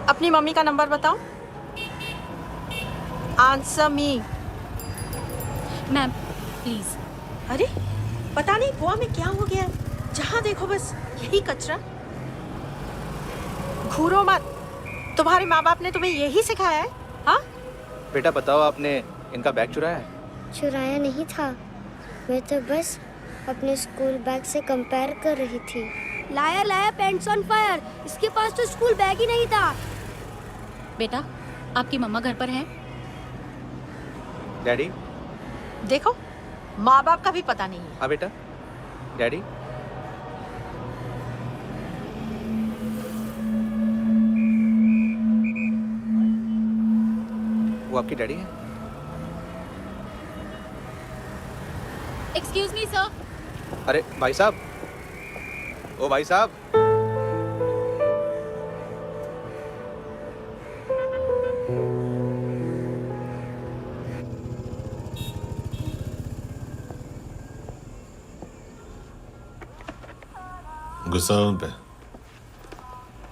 अपनी मम्मी का नंबर बताओ। Answer me. Ma'am please. अरे पता नहीं गोवा में क्या हो गया है, जहाँ देखो बस यही कचरा। घूरो मत, तुम्हारे माँ बाप ने तुम्हें यही सिखाया है? हाँ बेटा बताओ, आपने इनका बैग चुराया है? चुराया नहीं था, मैं तो बस अपने स्कूल बैग से कंपेयर कर रही थी। Liar liar pants on fire, इसके पास तो स्कूल बैग ही नहीं था। बेटा आपकी मम्मा घर पर हैं? डैडी? देखो माँ बाप का भी पता नहीं है। हाँ बेटा। डैडी? वो आपकी डैडी है? Excuse me sir. अरे भाई साहब, ओ भाई साहब। गुस्सा है उन पे,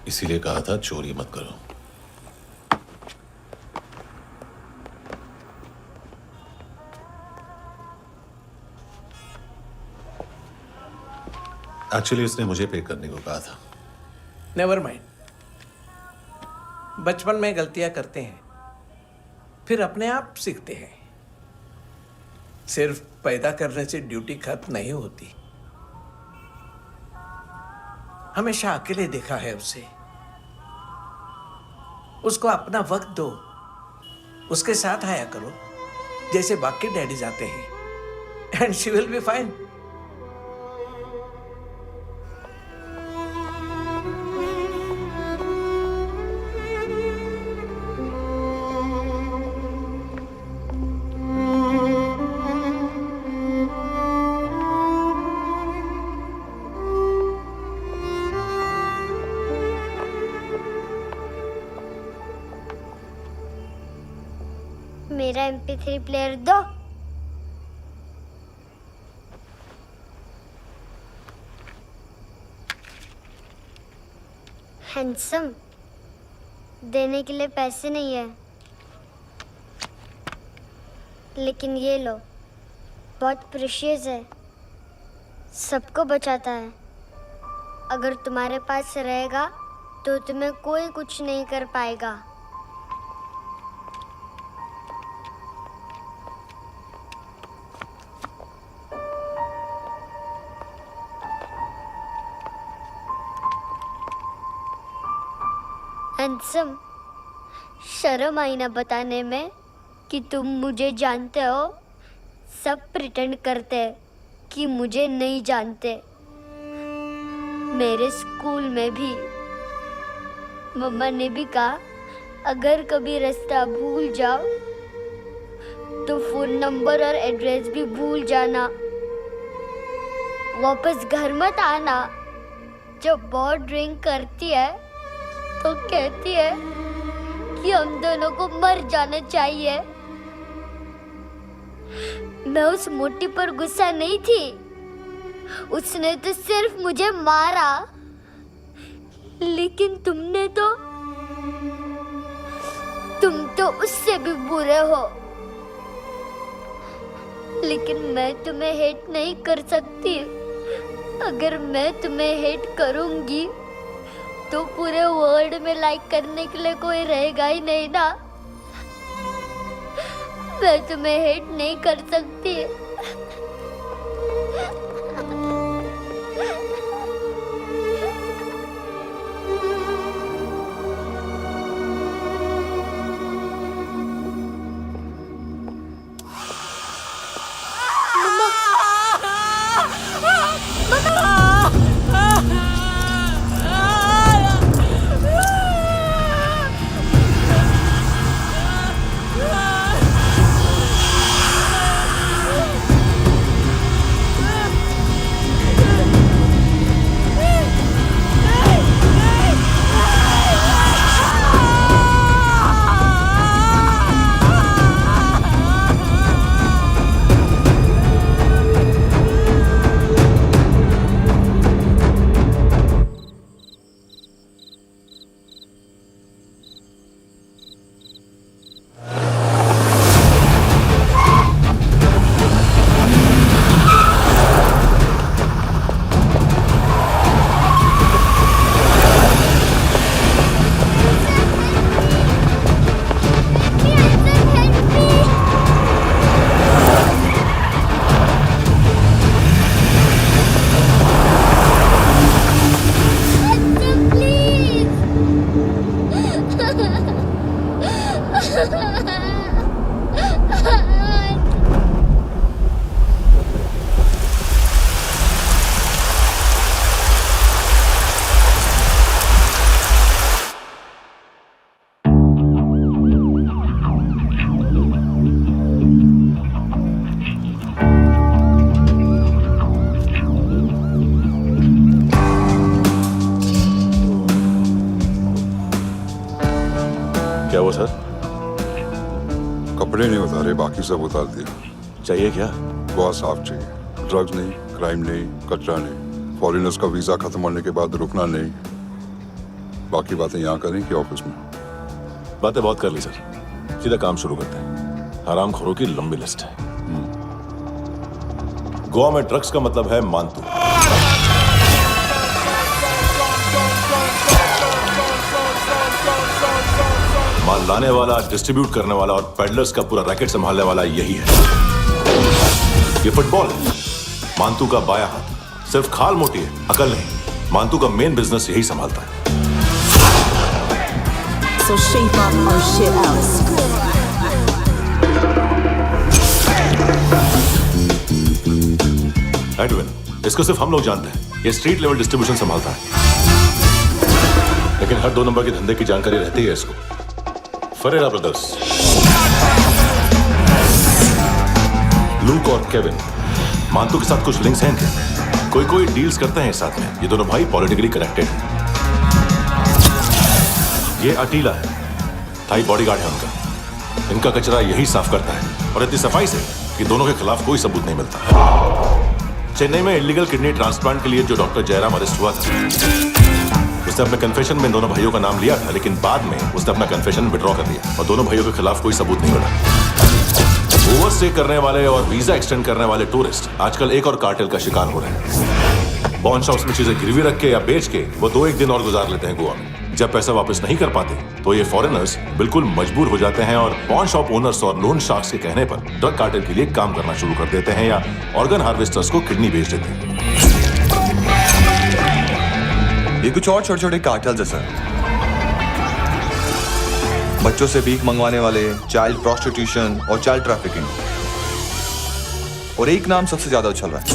इसीलिए कहा था चोरी मत करो। एक्चुअली उसने मुझे पे करने को कहा था। नेवर माइंड, बचपन में गलतियां करते हैं, फिर अपने आप सीखते हैं। सिर्फ पैदा करने से ड्यूटी खत्म नहीं होती। हमेशा अकेले देखा है उसे। उसको अपना वक्त दो, उसके साथ आया करो जैसे बाकी डैडीज आते हैं, and she will be fine. मेरा MP3 प्लेयर दो। हैंडसम, देने के लिए पैसे नहीं है, लेकिन ये लो, बहुत प्रेशियस है, सबको बचाता है। अगर तुम्हारे पास रहेगा तो तुम्हें कोई कुछ नहीं कर पाएगा। हैंडसम, शर्म आई ना बताने में कि तुम मुझे जानते हो। सब प्रिटेंड करते हैं कि मुझे नहीं जानते। मेरे स्कूल में भी मम्मा ने भी कहा, अगर कभी रास्ता भूल जाओ तो फोन नंबर और एड्रेस भी भूल जाना, वापस घर मत आना। जब बहुत ड्रिंक करती है तो कहती है कि हम दोनों को मर जाना चाहिए। मैं उस मोटी पर गुस्सा नहीं थी, उसने तो सिर्फ मुझे मारा, लेकिन तुम तो उससे भी बुरे हो। लेकिन मैं तुम्हें हेट नहीं कर सकती। अगर मैं तुम्हें हेट करूंगी तो पूरे वर्ल्ड में लाइक करने के लिए कोई रहेगा ही नहीं ना। मैं तुम्हें हेट नहीं कर सकती। क्या हुआ सर? कपड़े नहीं उतारे, बाकी सब उतार दिया। चाहिए क्या? बहुत साफ चाहिए। ड्रग्स नहीं, क्राइम नहीं, कचरा नहीं। फॉरेनर्स का वीजा खत्म होने के बाद रुकना नहीं। बाकी बातें यहाँ करें कि ऑफिस में? बातें बहुत कर ली सर, सीधा काम शुरू करते हैं। हरामखोरों की लंबी लिस्ट है। गोवा में ड्रग्स का मतलब है मानतू। माल लाने वाला, डिस्ट्रीब्यूट करने वाला और पेडलर्स का पूरा रैकेट संभालने वाला यही है। ये फुटबॉल है, मानतू का बाया हाथ। सिर्फ खाल मोटी है, अकल नहीं। मानतू का मेन बिजनेस यही संभालता है। So shape up or shit out. Edwin, इसको सिर्फ हम लोग जानते हैं। ये स्ट्रीट लेवल डिस्ट्रीब्यूशन संभालता है, लेकिन हर 2 नंबर के धंधे की जानकारी रहती है इसको। फरेरा ब्रदर्स, लूक और केविन, मानतू के साथ कुछ लिंक्स हैं इनके। कोई डील्स करते हैं साथ में। ये दोनों भाई पॉलिटिकली कनेक्टेड हैं। ये अटीला है, थाई बॉडीगार्ड है उनका। इनका कचरा यही साफ करता है, और इतनी सफाई से कि दोनों के खिलाफ कोई सबूत नहीं मिलता। चेन्नई में इलीगल किडनी ट्रांसप्लांट के लिए जो डॉक्टर जयराम अरेस्ट हुआ था, उसने अपने कन्फेशन में इन दोनों भाइयों का नाम लिया था, लेकिन बाद में उसने अपना कन्फेशन विड्रॉ कर दिया और दोनों भाइयों के खिलाफ कोई सबूत नहीं मिला। ओवरस्टे करने वाले और वीजा एक्सटेंड करने वाले टूरिस्ट आजकल एक और कार्टेल का शिकार हो रहे हैं। पॉन शॉप्स में चीजें गिरवी रख के या बेच के वो 2-1 दिन और गुजार लेते हैं गोवा में। जब पैसा वापस नहीं कर पाते तो ये फॉरेनर्स बिल्कुल मजबूर हो जाते हैं और पॉन शॉप ओनर्स और लोन शार्क्स के कहने पर ड्रग कार्टेल के लिए काम करना शुरू कर देते हैं या ऑर्गन हार्वेस्टर्स को किडनी बेच देते हैं। ये कुछ और छोटे छोटे कार्टेल्स है सर। बच्चों से भीख मंगवाने वाले, चाइल्ड प्रोस्टिट्यूशन और चाइल्ड ट्रैफिकिंग। और एक नाम सबसे ज्यादा उछल रहा है,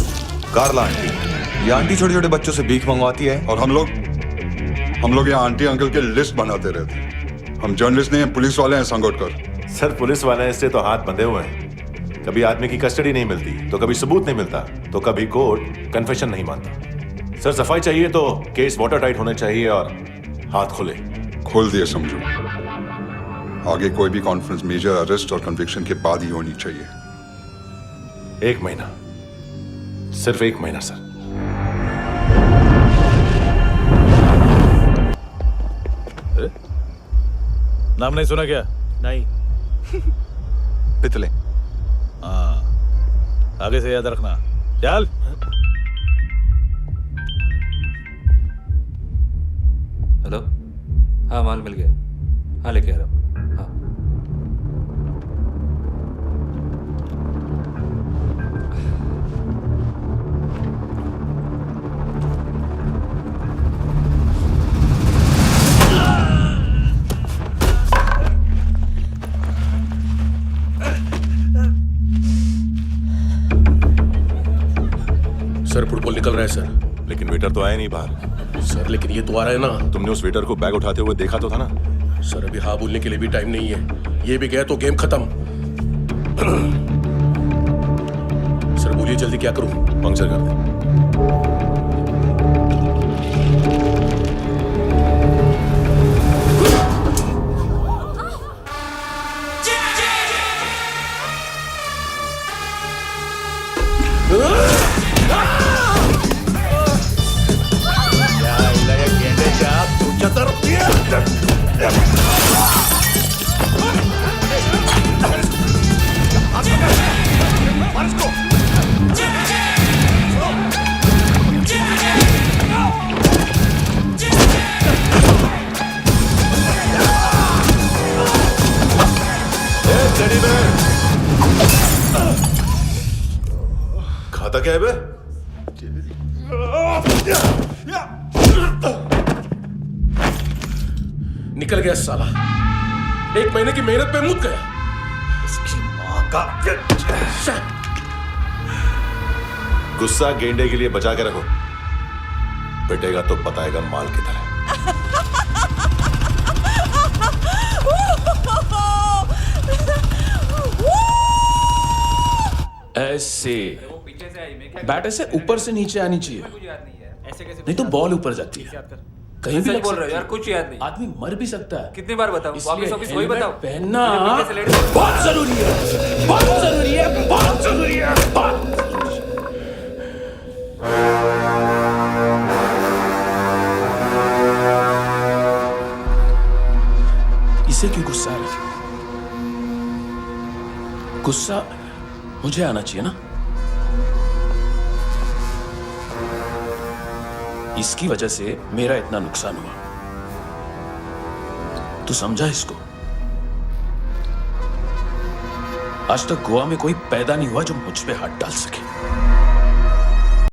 कार्ला आंटी। ये आंटी छोटे छोटे बच्चों से भीख मंगवाती है। और हम लोग यहाँ आंटी अंकल के लिस्ट बनाते रहते हैं। हम जर्नलिस्ट नहीं हैं, पुलिस वाले हैं संगोटकर। सर पुलिस वाले हैं, इससे तो हाथ बंधे हुए हैं। कभी आदमी की कस्टडी नहीं मिलती तो कभी सबूत नहीं मिलता तो कभी कोर्ट कन्फेशन नहीं मानता। सर सफाई चाहिए तो केस वाटर टाइट होने चाहिए और हाथ खुले। खोल दिए समझो। आगे कोई भी कॉन्फ्रेंस मेजर अरेस्ट और कन्विक्शन के बाद ही होनी चाहिए। 1 महीना, सिर्फ 1 महीना सर। नाम नहीं सुना क्या? नहीं। पितले। हाँ, आगे से याद रखना। चल। हेलो, हाँ माल मिल गया। हाँ लेके आ रहा हूँ। हाँ सर फुटबॉल निकल रहा है सर। लेकिन वेटर तो आया नहीं बाहर। सर लेकिन ये तो आ रहा है ना। तुमने उस वेटर को बैग उठाते हुए देखा तो था ना? सर अभी हाँ बोलने के लिए भी टाइम नहीं है। ये भी गया तो गेम खत्म। सर बोलिए जल्दी क्या करूं? पंक्चर कर दे। खाता क्या है बे? निकल गया साला। 1 महीने की मेहनत पे मुक गया। इसकी माँ का गुस्सा गेंडे के लिए बचा के रखो, पिटेगा तो बताएगा माल की तरह। ऐसे बैट ऐसे ऊपर से नीचे आनी चाहिए, नहीं तो बॉल ऊपर जाती है। कहीं भी बोल रहे हो यार, कुछ याद नहीं। आदमी मर भी सकता है। कितनी बार बताऊं? इसलिए वापिस वही बताओ। पहनना बहुत जरूरी है, बहुत जरूरी है, बहुत जरूरी है, बहुत। इसे क्यों गुस्सा आ रहा है? गुस्सा मुझे आना चाहिए ना। इसकी वजह से मेरा इतना नुकसान हुआ, तू समझा इसको? आज तक गोवा में कोई पैदा नहीं हुआ जो मुझ पे हाथ डाल सके।